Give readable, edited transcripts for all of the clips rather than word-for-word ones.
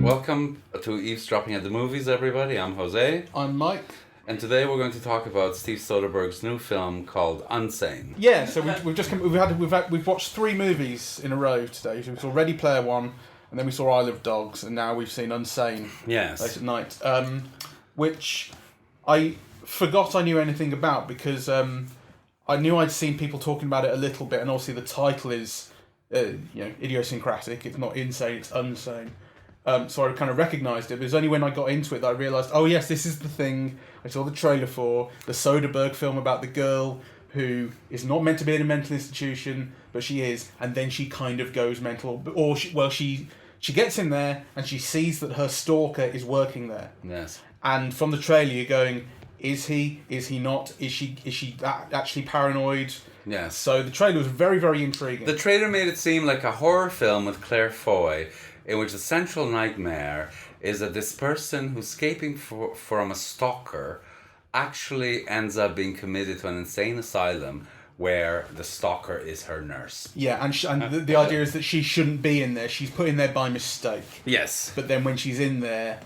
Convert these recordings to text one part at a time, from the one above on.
Welcome to Eavesdropping at the Movies, everybody. I'm Jose. I'm Mike. And today we're going to talk about Steve Soderbergh's new film called Unsane. Yeah, so we've watched 3 movies in a row today. We saw Ready Player One, and then we saw Isle of Dogs, and now we've seen Unsane. Yes. Late at night, which I forgot I knew anything about because I knew I'd seen people talking about it a little bit, and obviously the title is idiosyncratic. It's not insane; it's unsane. So I kind of recognised it, but it was only when I got into it that I realised, oh yes, this is the thing I saw the trailer for, the Soderbergh film about the girl who is not meant to be in a mental institution, but she is, and then she kind of goes mental, or she gets in there and she sees that her stalker is working there. Yes. And from the trailer you're going, is he not? Is she actually paranoid? Yes. So the trailer was very, very intriguing. The trailer made it seem like a horror film with Claire Foy, in which the central nightmare is that this person who's escaping from a stalker actually ends up being committed to an insane asylum where the stalker is her nurse. Yeah, and the idea is that she shouldn't be in there. She's put in there by mistake. Yes. But then when she's in there,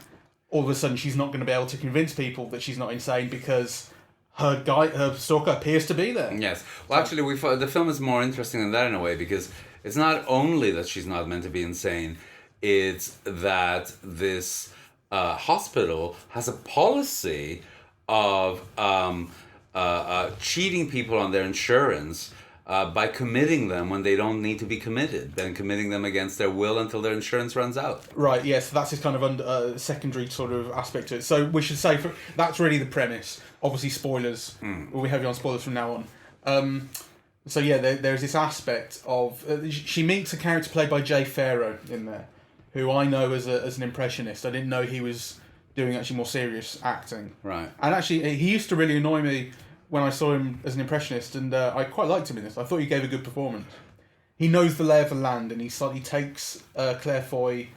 all of a sudden she's not going to be able to convince people that she's not insane because her stalker appears to be there. Yes. Well, actually, the film is more interesting than that in a way, because it's not only that she's not meant to be insane, it's that this hospital has a policy of cheating people on their insurance by committing them when they don't need to be committed, then committing them against their will until their insurance runs out. Right, yes, that's his kind of secondary sort of aspect to it. So we should say that's really the premise. Obviously, spoilers. We'll be heavy on spoilers from now on. So yeah, there's this aspect of... she meets a character played by Jay Farrow in there, who I know as an impressionist. I didn't know he was doing actually more serious acting. Right. And actually, he used to really annoy me when I saw him as an impressionist, and I quite liked him in this. I thought he gave a good performance. He knows the lay of the land, and he takes Claire Foy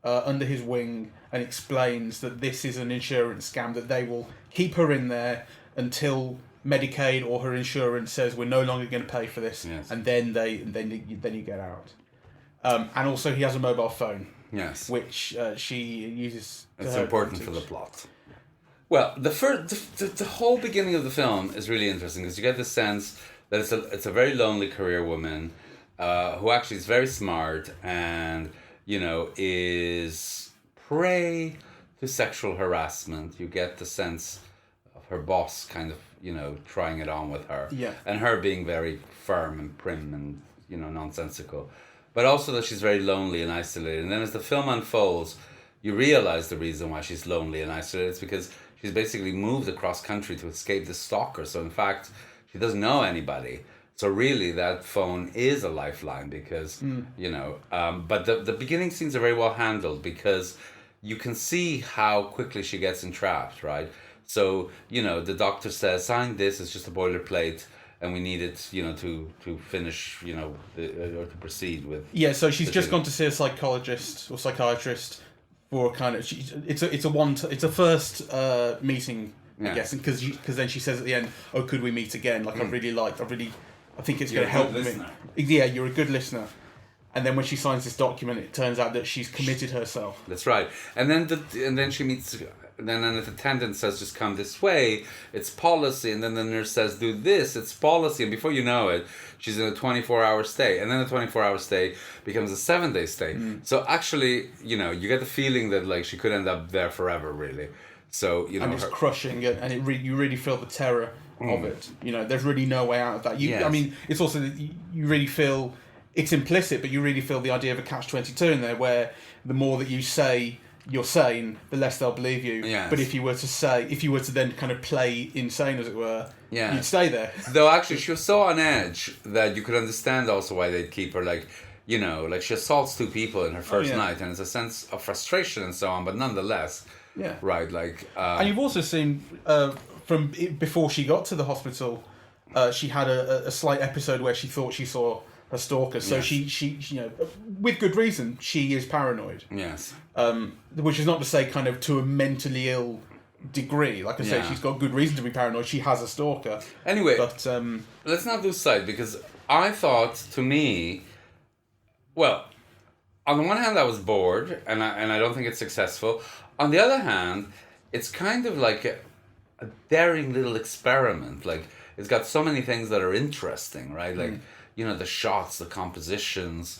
under his wing and explains that this is an insurance scam, that they will keep her in there until Medicaid or her insurance says we're no longer going to pay for this, yes. And then you get out. And also he has a mobile phone. Yes. Which she uses. It's important for the plot. Well, the whole beginning of the film is really interesting because you get the sense that it's a very lonely career woman who actually is very smart and is prey to sexual harassment. You get the sense of her boss kind of trying it on with her, and her being very firm and prim and nonsensical. But also that she's very lonely and isolated. And then as the film unfolds, you realize the reason why she's lonely and isolated is because she's basically moved across country to escape the stalker. So in fact, she doesn't know anybody. So really that phone is a lifeline because, but the beginning scenes are very well handled because you can see how quickly she gets entrapped, right? So, the doctor says, sign this, it's just a boilerplate. And we need it, to finish, or to proceed with. Yeah, so she's just gone to see a psychologist or psychiatrist for kind of. It's a first meeting, I guess, because then she says at the end, "Oh, could we meet again?" Like I think it's going to help me. Yeah, you're a good listener. And then when she signs this document, it turns out that she's committed herself. That's right. And then she meets. Then an attendant says, just come this way, it's policy. And then the nurse says, do this, it's policy. And before you know it, she's in a 24-hour stay. And then the 24-hour stay becomes a 7-day stay. So actually, you get the feeling that she could end up there forever, really. So, and it's crushing, and you really feel the terror of it. There's really no way out of that. I mean, it's also that you really feel, it's implicit, but you really feel the idea of a catch-22 in there, where the more that you say you're sane, the less they'll believe you. Yes. But if you were to then kind of play insane, as it were, you'd stay there. Though actually, she was so on edge that you could understand also why they'd keep her. She assaults 2 people in her first night, and it's a sense of frustration and so on. But nonetheless, right, and you've also seen from before she got to the hospital, she had a slight episode where she thought she saw a stalker. So she with good reason, she is paranoid. Yes. Which is not to say kind of to a mentally ill degree. Like I say, she's got good reason to be paranoid. She has a stalker. Anyway, but let's not lose sight, because I thought, to me, well, on the one hand, I was bored, and I don't think it's successful. On the other hand, it's kind of like a daring little experiment. Like, it's got so many things that are interesting, right? Like, the shots, the compositions,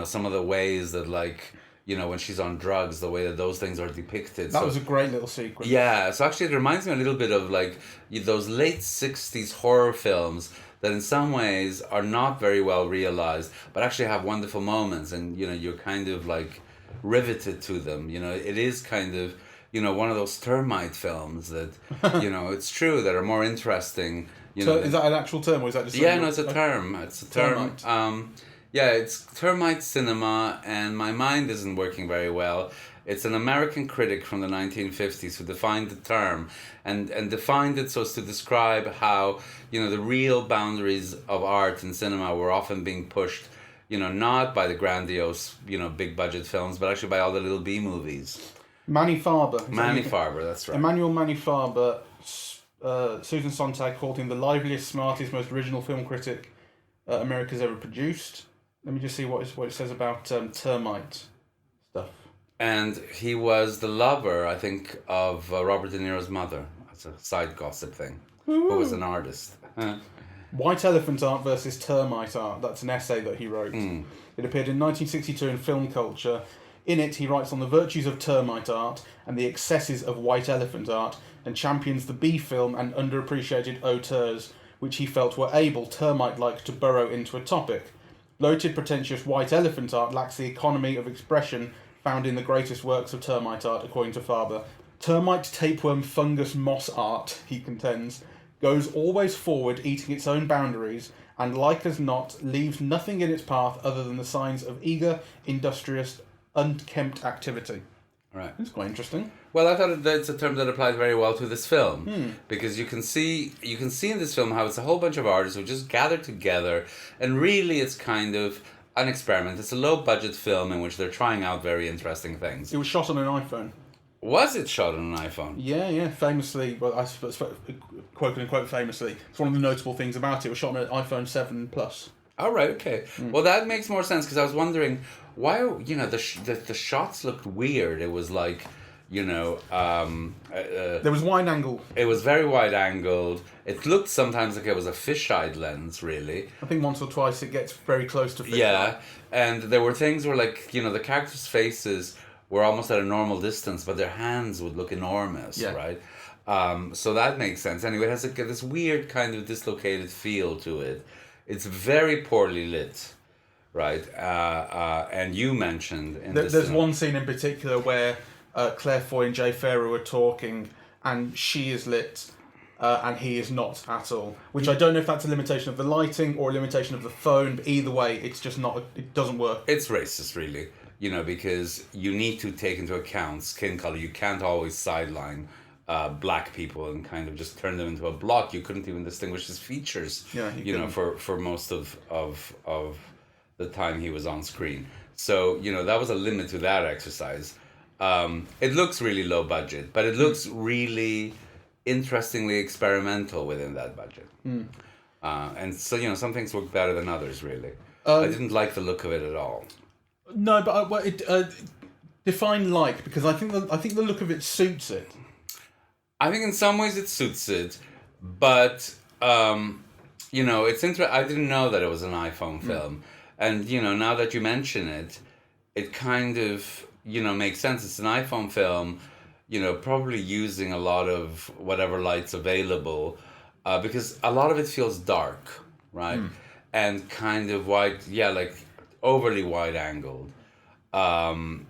some of the ways that, like, when she's on drugs, the way that those things are depicted. That was a great little sequence. Yeah, so actually it reminds me a little bit of, like, those late 60s horror films that in some ways are not very well realized, but actually have wonderful moments, and, you're kind of, like, riveted to them. It is kind of, one of those termite films that, it's true, that are more interesting. So is that an actual term, or is that just... Yeah, no, it's a term. It's a term. Termite. Yeah, it's termite cinema, and my mind isn't working very well. It's an American critic from the 1950s who defined the term, and defined it so as to describe how, the real boundaries of art and cinema were often being pushed, not by the grandiose, big budget films, but actually by all the little B movies. Manny Farber. Manny Farber, that's right. Emmanuel Manny Farber, Susan Sontag called him the liveliest, smartest, most original film critic America's ever produced. Let me just see what it says about termite stuff. And he was the lover, I think, of Robert De Niro's mother. That's a side gossip thing. Ooh. Who was an artist. White Elephant Art versus Termite Art. That's an essay that he wrote. It appeared in 1962 in Film Culture. In it, he writes on the virtues of termite art and the excesses of white elephant art, and champions the B-film and underappreciated auteurs, which he felt were able, termite-like, to burrow into a topic. Bloated, pretentious white elephant art lacks the economy of expression found in the greatest works of termite art, according to Farber. Termite, tapeworm, fungus, moss art, he contends, goes always forward, eating its own boundaries, and, like as not, leaves nothing in its path other than the signs of eager, industrious, unkempt activity. Right. That's quite interesting. Well, I thought that's a term that applied very well to this film, because you can see in this film how it's a whole bunch of artists who just gathered together, and really it's kind of an experiment. It's a low-budget film in which they're trying out very interesting things. It was shot on an iPhone. Was it shot on an iPhone? Yeah, famously, well, I suppose, quote-unquote famously. It's one of the notable things about it. It was shot on an iPhone 7 Plus. Oh, right, okay. Well, that makes more sense, because I was wondering why, the shots looked weird. It was like, there was wide angle. It was very wide angled. It looked sometimes like it was a fisheye lens, really. I think once or twice it gets very close to fisheye. Yeah, and there were things where, like, the characters' faces were almost at a normal distance, but their hands would look enormous, right? So that makes sense. Anyway, it has this weird kind of dislocated feel to it. It's very poorly lit, right? And you mentioned... There's one scene in particular where Claire Foy and Jay Farrow are talking, and she is lit, and he is not at all. Which I don't know if that's a limitation of the lighting or a limitation of the phone, but either way, it's just not... It doesn't work. It's racist, really, because you need to take into account skin color. You can't always sideline black people and kind of just turn them into a block. You couldn't even distinguish his features, for most of the time he was on screen. So, that was a limit to that exercise. It looks really low budget, but it looks really interestingly experimental within that budget. And so, some things work better than others, really. I didn't like the look of it at all. No, but define like, because I think the look of it suits it. I think in some ways it suits it, but it's I didn't know that it was an iPhone film, and now that you mention it, it kind of makes sense. It's an iPhone film, probably using a lot of whatever light's available, because a lot of it feels dark, right, and kind of wide, like overly wide angled. And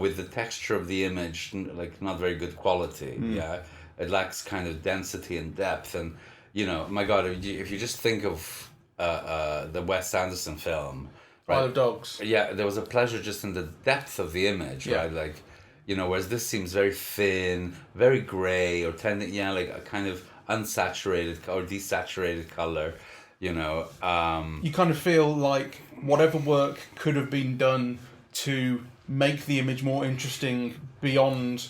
with the texture of the image, like not very good quality. It lacks kind of density and depth. And my God, if you just think of the Wes Anderson film, right? Isle of Dogs. Yeah, there was a pleasure just in the depth of the image, right? Like, whereas this seems very thin, very gray, or like a kind of unsaturated or desaturated color. You kind of feel like whatever work could have been done to make the image more interesting beyond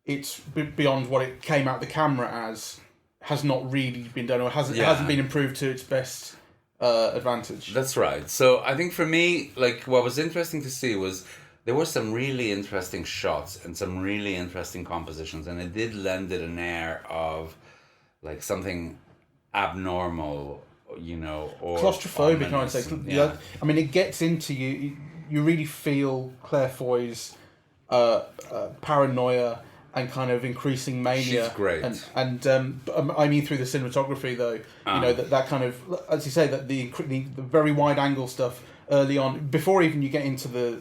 it's beyond what it came out the camera as has not really been done, or hasn't been improved to its best advantage. That's right. So I think for me, like, what was interesting to see was there were some really interesting shots and some really interesting compositions, and it did lend it an air of like something abnormal, you know, or claustrophobic. I would say. Yeah. I mean, it gets into you. You really feel Claire Foy's paranoia and kind of increasing mania. She's great. And I mean, through the cinematography, though, you know, that kind of, as you say, that the very wide angle stuff early on, before even you get into the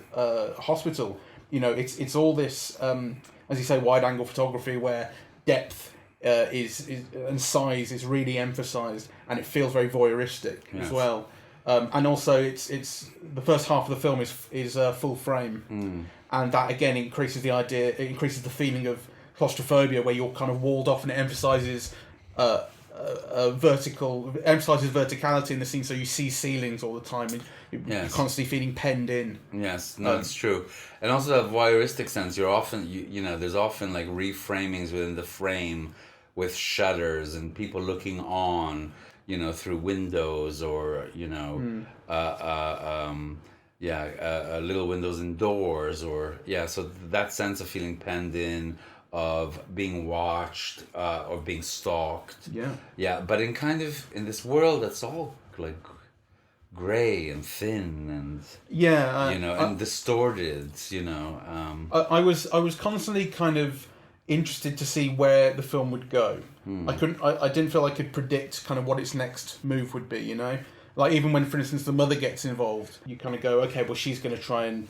hospital, you know, it's all this, as you say, wide angle photography where depth is and size is really emphasized, and it feels very voyeuristic as well. And also, it's the first half of the film is full frame, and that again increases the feeling of claustrophobia, where you're kind of walled off, and it emphasizes verticality in the scene, so you see ceilings all the time, and you're constantly feeling penned in. Yes, no, it's true, and also that voyeuristic sense. You're often, you know, there's often like reframings within the frame with shutters and people looking on, you know, through windows, or you know, little windows indoors, or so that sense of feeling penned in, of being watched or being stalked. But in this world that's all like gray and thin and and distorted, you know. I was constantly kind of interested to see where the film would go. I didn't feel I could predict kind of what its next move would be, you know. Like, even when, for instance, the mother gets involved, you kind of go, okay, well, she's going to try and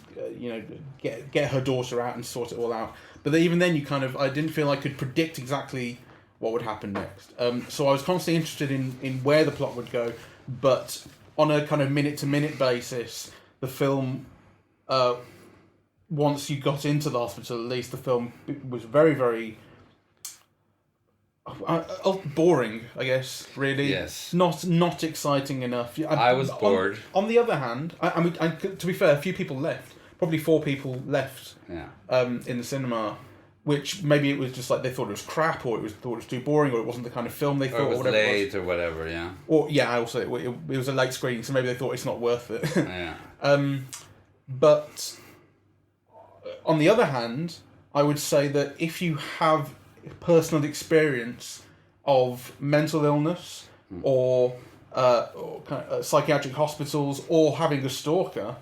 get her daughter out and sort it all out. But even then, I didn't feel I could predict exactly what would happen next. So I was constantly interested in where the plot would go, but on a kind of minute-to-minute basis, the film, once you got into the hospital, at least, the film was very, very boring, I guess, really. Yes. Not exciting enough. I was bored. On the other hand, I mean, to be fair, a few people left. Probably 4 people left in the cinema, which maybe it was just like they thought it was crap, or thought it was too boring, or it wasn't the kind of film they thought, or it was whatever late, it was. or whatever, yeah. Or also it was a late screening, so maybe they thought it's not worth it. Yeah. But on the other hand, I would say that if you have personal experience of mental illness or kind of, psychiatric hospitals, or having a stalker,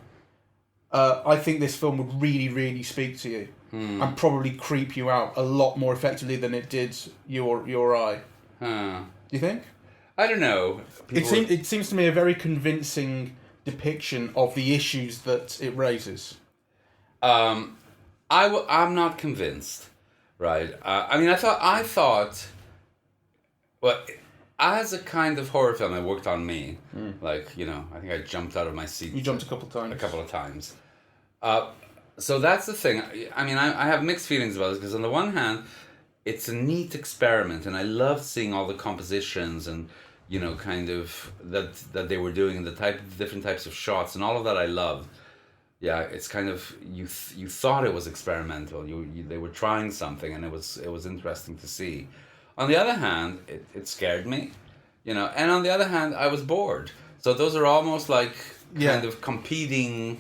I think this film would really, really speak to you and probably creep you out a lot more effectively than it did you or I. Do you think? I don't know. It seems to me a very convincing depiction of the issues that it raises. I'm not convinced. Right. I mean, I thought, well, as a kind of horror film, it worked on me. Like, you know, I think I jumped out of my seat. You jumped a couple of times. So that's the thing. I mean, I have mixed feelings about this, because on the one hand, it's a neat experiment, and I loved seeing all the compositions and, you know, kind of that they were doing, the different types of shots, and all of that I loved. Yeah, it's kind of, you thought it was experimental. They were trying something, and it was interesting to see. On the other hand, it scared me, you know. And on the other hand, I was bored. So those are almost like kind of competing,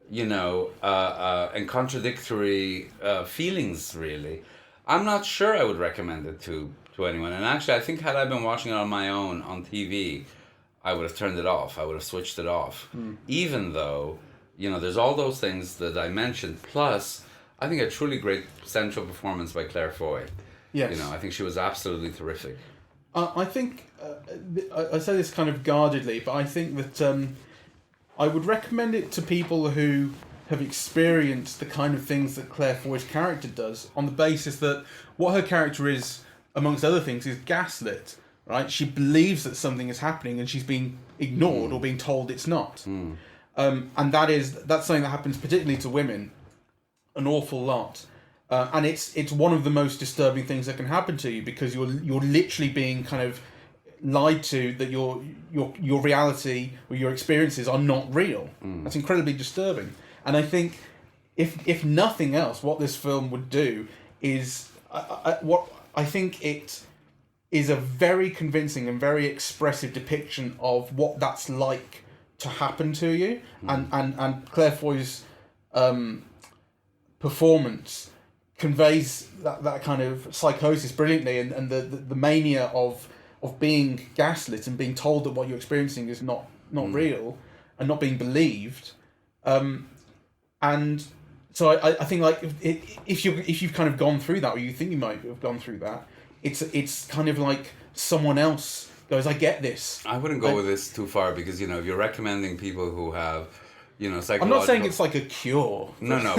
you know, and contradictory feelings. Really, I'm not sure I would recommend it to anyone. And actually, I think had I been watching it on my own on TV, I would have turned it off. I would have switched it off, even though, you know, there's all those things that I mentioned. Plus, I think a truly great central performance by Claire Foy. Yes. You know, I think she was absolutely terrific. I think, I say this kind of guardedly, but I think that I would recommend it to people who have experienced the kind of things that Claire Foy's character does, on the basis that what her character is, amongst other things, is gaslit. Right? She believes that something is happening, and she's being ignored or being told it's not. And that's something that happens particularly to women an awful lot, and it's one of the most disturbing things that can happen to you, because you're literally being kind of lied to that your reality or your experiences are not real. That's incredibly disturbing. And I think if nothing else, what this film would do is I think it is a very convincing and very expressive depiction of what that's like to happen to you, and Claire Foy's performance conveys that kind of psychosis brilliantly, and the mania of being gaslit and being told that what you're experiencing is not real and not being believed, and so I think like if you've kind of gone through that, or you think you might have gone through that, it's kind of like someone else goes, I get this. I wouldn't go with this too far, because if you're recommending people who have psychological... I'm not saying it's like a cure. No,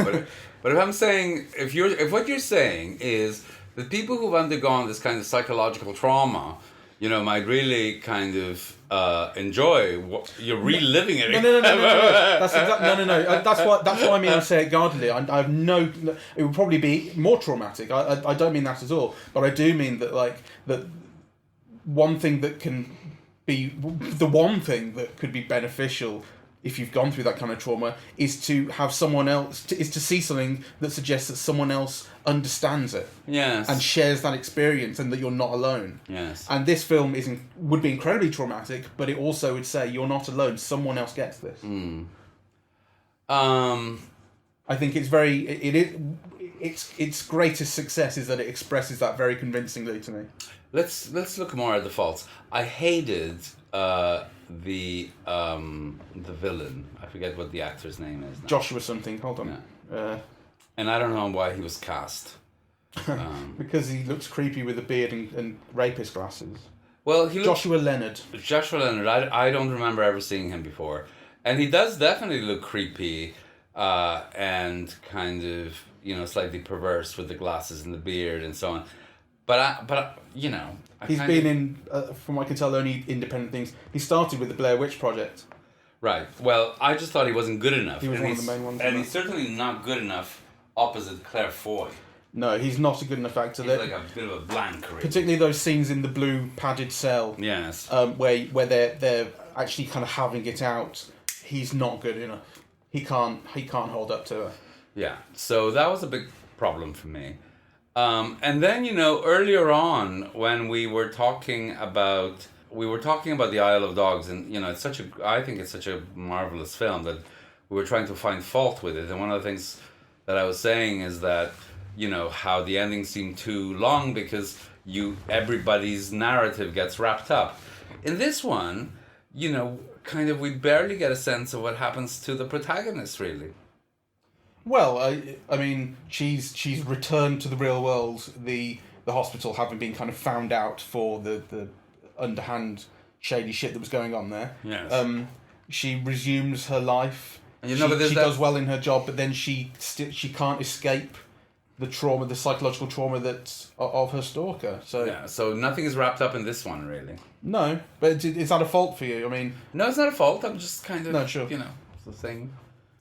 but if I'm saying, if what you're saying is that people who've undergone this kind of psychological trauma, might really kind of enjoy what you're reliving it. No. That's That's why I mean I say it guardedly. I have no. It would probably be more traumatic. I don't mean that at all. But I do mean that that one thing that can be the one thing that could be beneficial if you've gone through that kind of trauma is to have someone else, is to see something that suggests that someone else understands it. Yes. And shares that experience, and that you're not alone. Yes. And this film would be incredibly traumatic, but it also would say you're not alone. Someone else gets this. I think it's its greatest success is that it expresses that very convincingly to me. Let's look more at the faults. I hated the villain. I forget what the actor's name is now. Joshua something. Hold on. Yeah. And I don't know why he was cast. Because he looks creepy with a beard and rapist glasses. Well, Joshua Leonard. I don't remember ever seeing him before, and he does definitely look creepy, and kind of slightly perverse with the glasses and the beard and so on. But he's been in, from what I can tell, only independent things. He started with the Blair Witch Project. Right. Well, I just thought he wasn't good enough. He was one of the main ones. And he's certainly not good enough opposite Claire Foy. No, he's not a good enough actor. He's like a bit of a blank, really. Particularly those scenes in the blue padded cell. Yes. Where they're actually kind of having it out. He's not good enough. He can't hold up to her. Yeah. So that was a big problem for me. And then earlier on when we were talking about the Isle of Dogs, and I think it's such a marvelous film that we were trying to find fault with it. And one of the things that I was saying is that how the ending seemed too long because everybody's narrative gets wrapped up. In this one, kind of we barely get a sense of what happens to the protagonist, really. Well, I mean, she's returned to the real world. The hospital, having been kind of found out for the underhand shady shit that was going on there. Yes. She resumes her life. And she does well in her job, but then she can't escape the trauma, the psychological trauma that's of her stalker. So yeah. So nothing is wrapped up in this one, really. No, but is that a fault for you? I mean, no, it's not a fault. I'm just kind of no, sure. It's the thing.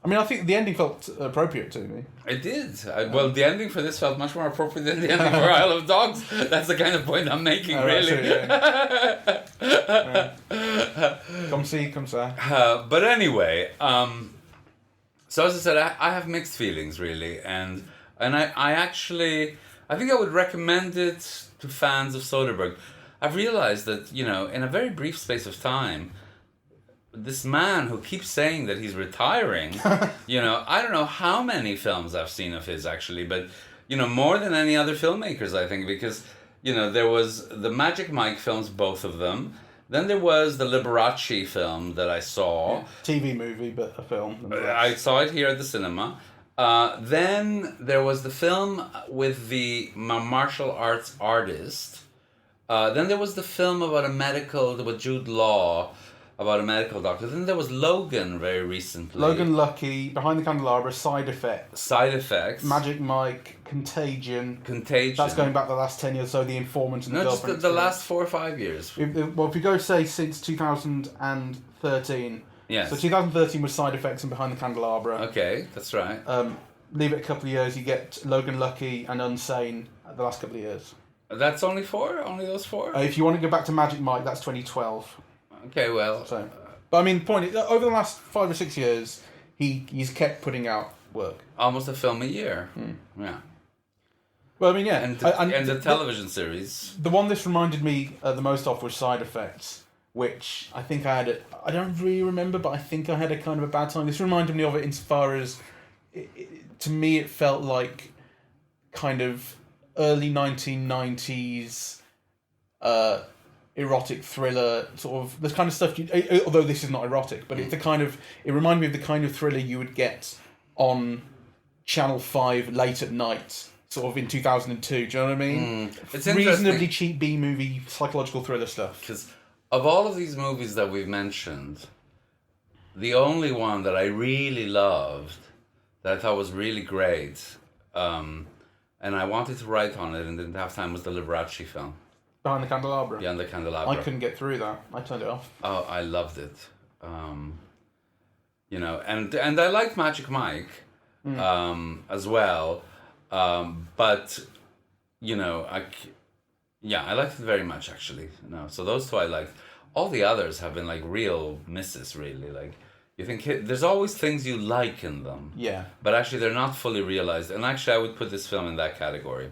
I mean, I think the ending felt appropriate to me. It did. Well, the ending for this felt much more appropriate than the ending for Isle of Dogs. That's the kind of point I'm making, really. Right, yeah. Come see. But anyway, so as I said, I have mixed feelings, really, and I think I would recommend it to fans of Soderbergh. I've realized that in a very brief space of time, this man who keeps saying that he's retiring, I don't know how many films I've seen of his actually, but, more than any other filmmakers, I think, because, there was the Magic Mike films, both of them. Then there was the Liberace film that I saw. Yeah. TV movie, but a film. I saw it here at the cinema. Then there was the film with the martial arts artist. Then there was the film with Jude Law, about a medical doctor. Then there was Logan very recently. Logan Lucky, Behind the Candelabra, Side Effects. Magic Mike, Contagion. That's going back the last 10 years, so The Informant and the Girlfriend. Just the last 4 or 5 years. If you go, say, since 2013. Yes. So 2013 was Side Effects and Behind the Candelabra. Okay, that's right. Leave it a couple of years, you get Logan Lucky and Unsane the last couple of years. That's only 4? Only those 4? If you want to go back to Magic Mike, that's 2012. Okay, well... So, but I mean, the point is, over the last 5 or 6 years, he's kept putting out work. Almost a film a year. Yeah. Well, I mean, yeah. And the television series. The one this reminded me the most of was Side Effects, which I think I had. I don't really remember, but I think I had a kind of a bad time. This reminded me of it insofar as, to me, it felt like kind of early 1990s erotic thriller, sort of this kind of stuff. Although this is not erotic, but it's the kind of. It reminded me of the kind of thriller you would get on Channel 5 late at night. Sort of in 2002, do you know what I mean? It's reasonably cheap B-movie psychological thriller stuff. Because of all of these movies that we've mentioned, the only one that I really loved, that I thought was really great, and I wanted to write on it and didn't have time, was the Liberace film. Behind the Candelabra? Behind the Candelabra. I couldn't get through that. I turned it off. Oh, I loved it. You know, and I liked Magic Mike as well. But, you know, I liked it very much, actually. No, so those two I liked. All the others have been, like, real misses, really. Like, you think there's always things you like in them. Yeah. But actually, they're not fully realized. And actually, I would put this film in that category.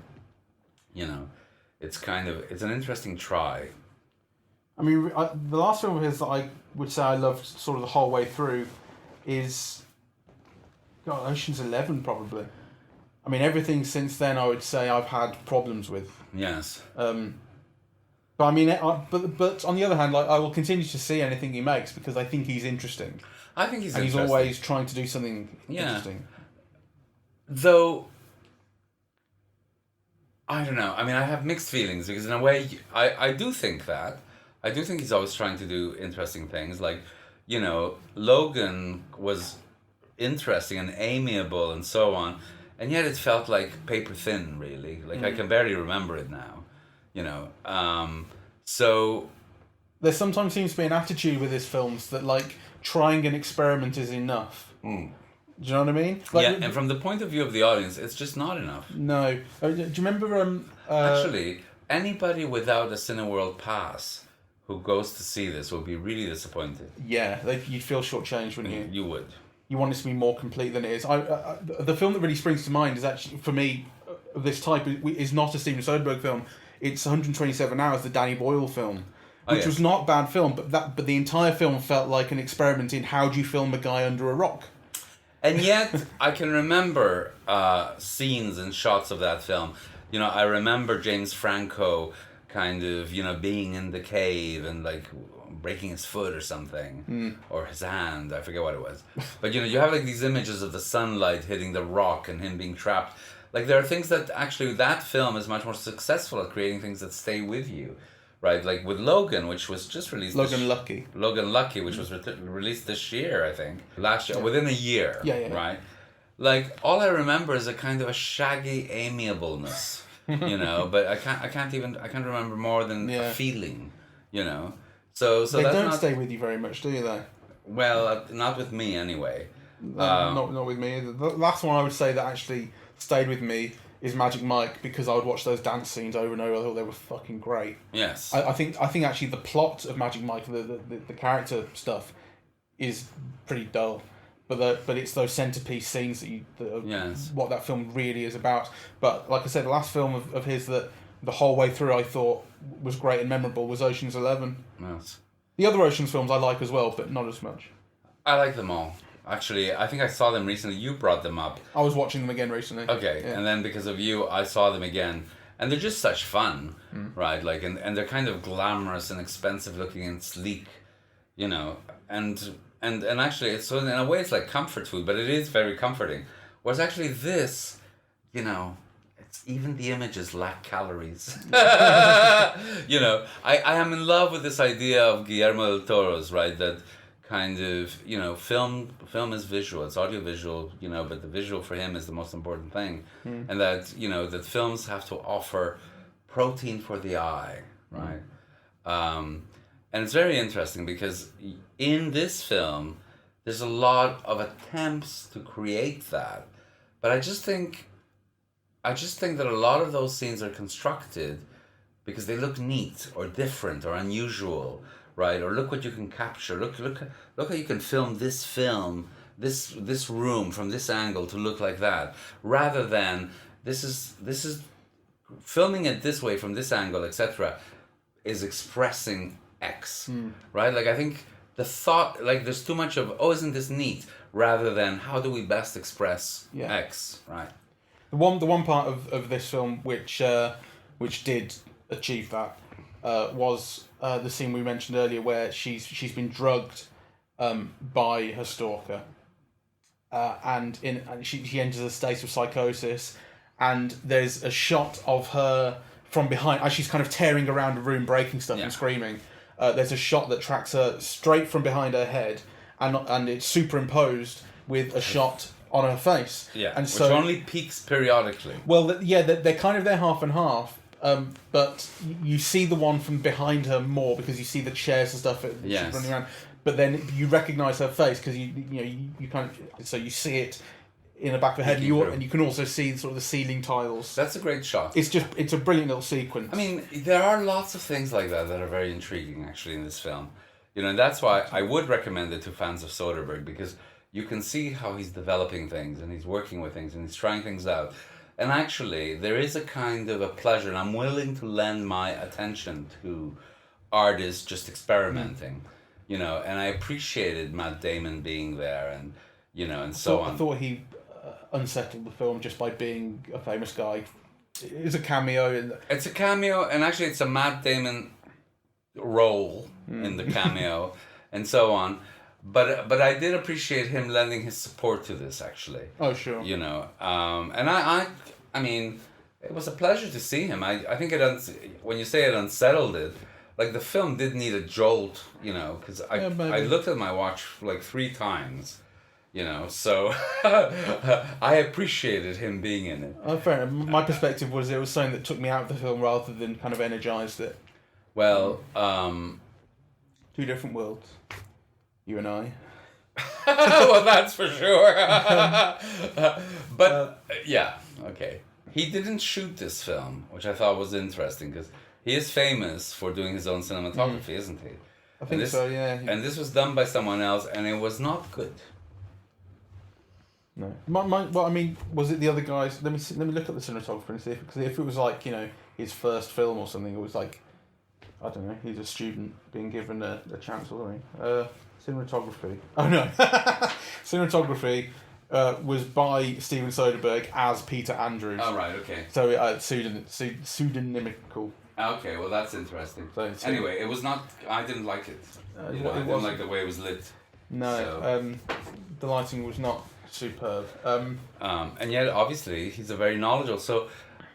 You know, it's an interesting try. I mean, the last film of his that I would say I loved sort of the whole way through is, God, Ocean's 11, probably. I mean, everything since then, I would say I've had problems with. Yes. But I mean, but on the other hand, like I will continue to see anything he makes because I think he's interesting. I think he's and interesting. he's always trying to do something interesting. Though, I don't know. I mean, I have mixed feelings because in a way, I do think that. I do think he's always trying to do interesting things. Like, you know, Logan was interesting and amiable and so on. And yet it felt like paper thin, really. Like, I can barely remember it now, you know. So... There sometimes seems to be an attitude with his films that, like, trying an experiment is enough. Do you know what I mean? Like, yeah, and from the point of view of the audience, it's just not enough. No. Do you remember... Actually, anybody without a Cineworld pass who goes to see this will be really disappointed. Yeah, you'd feel shortchanged, wouldn't you? You would. You want it to be more complete than it is. The film that really springs to mind is actually, for me, of this type, is not a Steven Soderbergh film. It's 127 Hours, the Danny Boyle film, which was not a bad film, but the entire film felt like an experiment in how do you film a guy under a rock. And yet, I can remember scenes and shots of that film. You know, I remember James Franco kind of, you know, being in the cave and, like, breaking his foot or something, or his hand, I forget what it was. But, you know, you have, like, these images of the sunlight hitting the rock and him being trapped. Like, there are things that, actually, that film is much more successful at creating things that stay with you, right? Like, with Logan, which was just released... Logan Lucky, which was released this year, I think. Last year, within a year, right? Like, all I remember is a kind of a shaggy amiableness, you know, but I can't remember more than a feeling, you know. So they that's don't stay with you very much, do you? Though. Well, not with me anyway. Not with me either. The last one I would say that actually stayed with me is Magic Mike because I would watch those dance scenes over and over. I thought they were fucking great. Yes. I think actually the plot of Magic Mike, the character stuff, is pretty dull. But it's those centerpiece scenes what that film really is about. But like I said, the last film of his that the whole way through I thought was great and memorable was Ocean's 11. Yes. The other Ocean's films I like as well, but not as much. I like them all. Actually, I think I saw them recently. You brought them up. I was watching them again recently. Okay, and then because of you, I saw them again. And they're just such fun, right? Like, and they're kind of glamorous and expensive looking and sleek, you know. And actually, it's so in a way it's like comfort food, but it is very comforting. Whereas actually this, you know, even the images lack calories. You know, I am in love with this idea of Guillermo del Toro's, right? That kind of, you know, film is visual, it's audiovisual, you know, but the visual for him is the most important thing. And that, you know, that films have to offer protein for the eye, right? And it's very interesting because in this film, there's a lot of attempts to create that. But I just think that a lot of those scenes are constructed because they look neat or different or unusual, right? Or look what you can capture. Look how you can film, this room from this angle to look like that, rather than this is filming it this way from this angle, etc., is expressing X, right? Like I think the thought, like there's too much of, oh, isn't this neat, rather than how do we best express X, right? The one part of this film which did achieve that was the scene we mentioned earlier where she's been drugged by her stalker, and she enters a state of psychosis, and there's a shot of her from behind as she's kind of tearing around a room, breaking stuff and screaming. There's a shot that tracks her straight from behind her head, and it's superimposed with a shot on her face. Yeah, and which so only peaks periodically. well, they're kind of there half and half. But you see the one from behind her more because you see the chairs and stuff she's running around. But then you recognise her face because you kind of, so you see it in the back of the head, and you can also see sort of the ceiling tiles. That's a great shot. It's a brilliant little sequence. I mean, there are lots of things like that are very intriguing actually in this film. And that's why I would recommend it to fans of Soderbergh, because you can see how he's developing things and he's working with things and he's trying things out. And actually, there is a kind of a pleasure, and I'm willing to lend my attention to artists just experimenting, and I appreciated Matt Damon being there, and and so on. I thought he unsettled the film just by being a famous guy. It's a cameo. It's a cameo, and actually it's a Matt Damon role in the cameo, and so on. But I did appreciate him lending his support to this, actually. Oh, sure. And I mean, it was a pleasure to see him. I think when you say it unsettled it, like the film did need a jolt, because I looked at my watch like 3 times, so I appreciated him being in it. Oh, fair enough. My perspective was it was something that took me out of the film rather than kind of energised it. Well, 2 different worlds. You and I. Well, that's for sure. But yeah, okay. He didn't shoot this film, which I thought was interesting because he is famous for doing his own cinematography, isn't he? I think so, yeah. And this was done by someone else, and it was not good. No. Well, I mean, was it the other guys? Let me look at the cinematographer and see if it was like his first film or something. It was like, I don't know. He's a student being given a chance or something. Cinematography. Oh no, cinematography was by Steven Soderbergh as Peter Andrews. Oh right, okay. So pseudonymical. Okay, well that's interesting. So anyway, it was not. I didn't like it. I didn't like the way it was lit. No, so. The lighting was not superb. And yet, obviously, he's a very knowledgeable.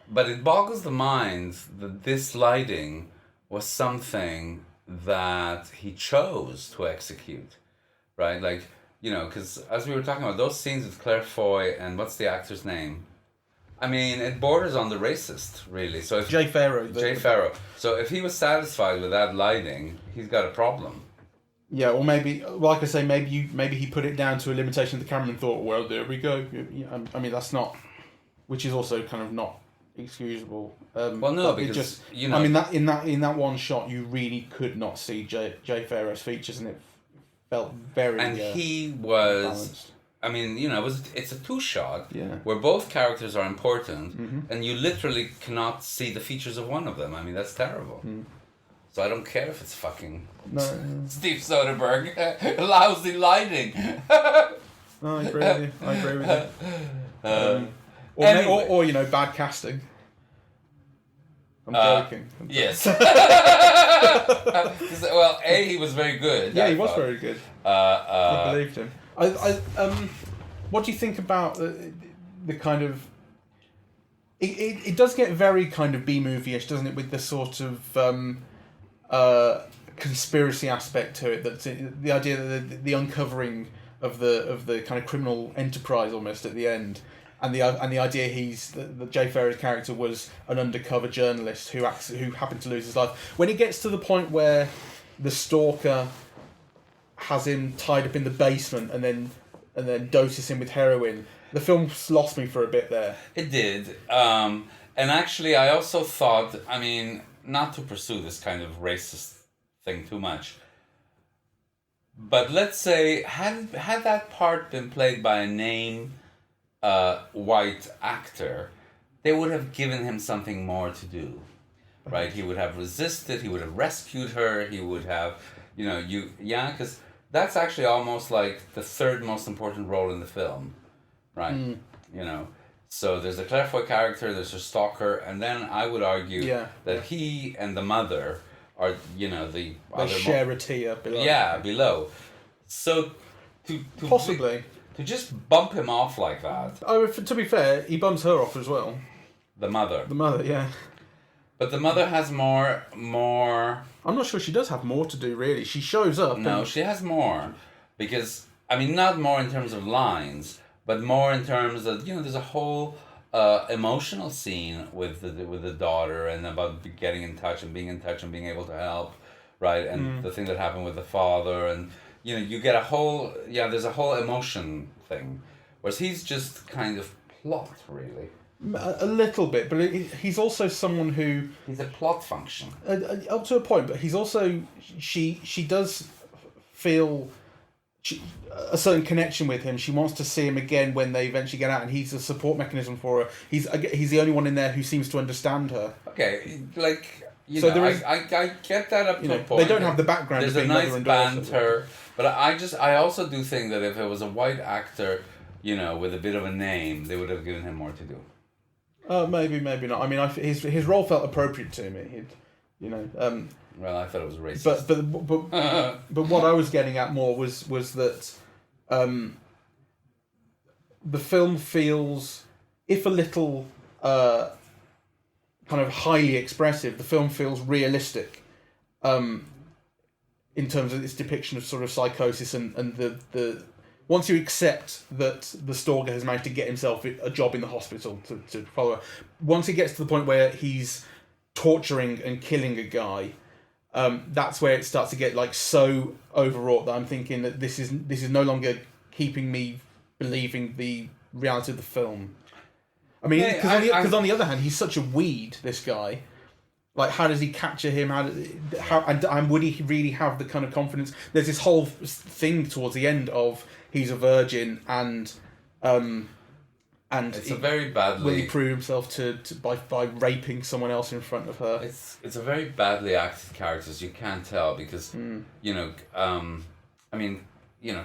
But it boggles the mind that this lighting was something that he chose to execute, right? Like, because as we were talking about those scenes with Claire Foy and what's the actor's name? I mean, it borders on the racist, really. So if Jay Farrow. So if he was satisfied with that lighting, he's got a problem. Yeah, or maybe, like I say, maybe he put it down to a limitation of the camera and thought, well, there we go. I mean, that's not, which is also kind of not excusable. Well, no, because I mean, that in that one shot, you really could not see Jay Farrow's features, and it felt very. And he was. Balanced. I mean, it's a 2-shot where both characters are important, and you literally cannot see the features of one of them. I mean, that's terrible. So I don't care if it's fucking Steve Soderbergh. Lousy lighting. No, I agree with you. Anyway. Or bad casting. I'm joking. Yes. Well, he was very good. Yeah, he was very good. I believed him. What do you think about the kind of? It does get very kind of B-movie-ish, doesn't it? With the sort of conspiracy aspect to it. That's the idea that the uncovering of the kind of criminal enterprise almost at the end. And the idea the Jay Farrow's character was an undercover journalist who happened to lose his life. When it gets to the point where the stalker has him tied up in the basement and then doses him with heroin, the film lost me for a bit there. It did, and actually, I also thought, I mean, not to pursue this kind of racist thing too much, but let's say had that part been played by a named white actor, they would have given him something more to do, right? He would have resisted. He would have rescued her. He would have, because that's actually almost like the third most important role in the film, right? So there's the Claire Foy character, there's her stalker, and then I would argue that he and the mother are, the other share a tier below. Yeah, below. So to possibly to just bump him off like that. Oh, to be fair, he bumps her off as well. The mother. Yeah. But the mother has more. I'm not sure she does have more to do, really. She shows up. No, she has more, because not more in terms of lines, but more in terms of there's a whole emotional scene with the daughter, and about getting in touch and being in touch and being able to help, right? And the thing that happened with the father, and you get a whole there's a whole emotion thing, whereas he's just kind of plot, really. A little bit, but he's also someone who... He's a plot function. Up to a point, but he's also... She does feel a certain connection with him. She wants to see him again when they eventually get out, and he's a support mechanism for her. He's the only one in there who seems to understand her. Okay, like... I get that up to a point. They don't have the background. There's a nice banter, but I also do think that if it was a white actor, with a bit of a name, they would have given him more to do. Maybe not. His role felt appropriate to me. Well, I thought it was racist. But what I was getting at more was that the film feels, if a little kind of highly expressive, the film feels realistic in terms of its depiction of sort of psychosis and the once you accept that the stalker has managed to get himself a job in the hospital to follow her, once it gets to the point where he's torturing and killing a guy, that's where it starts to get like so overwrought that I'm thinking that this is no longer keeping me believing the reality of the film. Because on the other hand, he's such a weed, this guy. Like, how does he capture him? And would he really have the kind of confidence? There's this whole thing towards the end of he's a virgin and it's a very badly... Will he prove himself by raping someone else in front of her? It's a very badly acted character, so you can't tell, because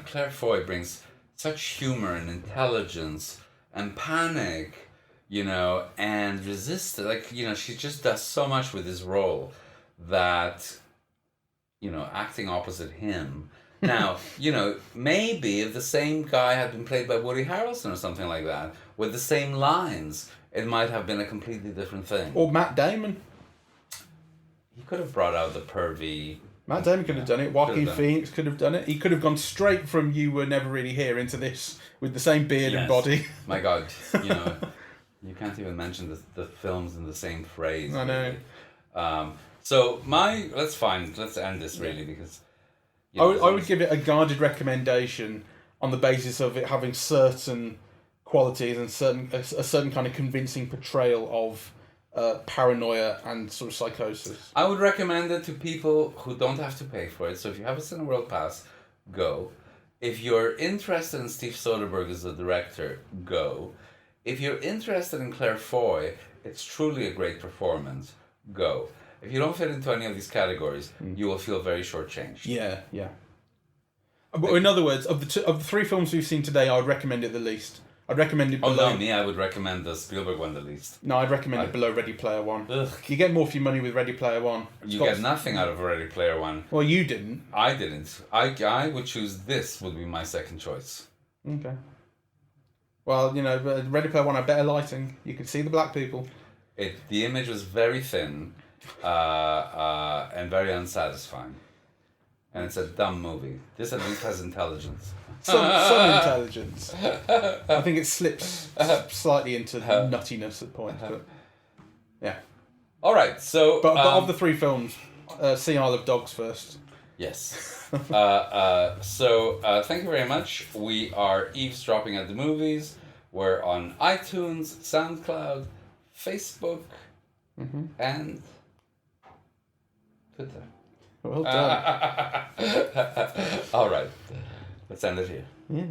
Claire Foy brings such humor and intelligence and panic, and resistance. She just does so much with his role that, acting opposite him. Now, maybe if the same guy had been played by Woody Harrelson or something like that, with the same lines, it might have been a completely different thing. Or Matt Damon. He could have brought out the pervy... Matt Damon could have done it. Joaquin Phoenix could have done it. He could have gone straight from You Were Never Really Here into this with the same beard and body. My God, you can't even mention the films in the same phrase. I know. Really. Let's end this really, because... I would give it a guarded recommendation on the basis of it having certain qualities and a certain kind of convincing portrayal of paranoia and sort of psychosis. I would recommend it to people who don't have to pay for it. So if you have a Cineworld Pass, go. If you're interested in Steve Soderbergh as a director, go. If you're interested in Claire Foy, it's truly a great performance, go. If you don't fit into any of these categories, you will feel very shortchanged. Yeah. But in other words, of the three films we've seen today, I would recommend it the least. I'd recommend it below... I would recommend the Spielberg one the least. No, I'd recommend it below Ready Player One. Ugh. You get more for your money with Ready Player One. You get nothing out of Ready Player One. Well, you didn't. I didn't. I would choose this would be my second choice. Okay. Well, Ready Player One had better lighting. You could see the black people. The image was very thin and very unsatisfying. And it's a dumb movie. This at least has intelligence. Some intelligence. I think it slips slightly into nuttiness at points, but yeah. All right, so but of the three films, see Isle of Dogs first. Yes. So thank you very much. We are eavesdropping at the movies. We're on iTunes, SoundCloud, Facebook, and Twitter. Well done. All right. Let's end it here. Yeah.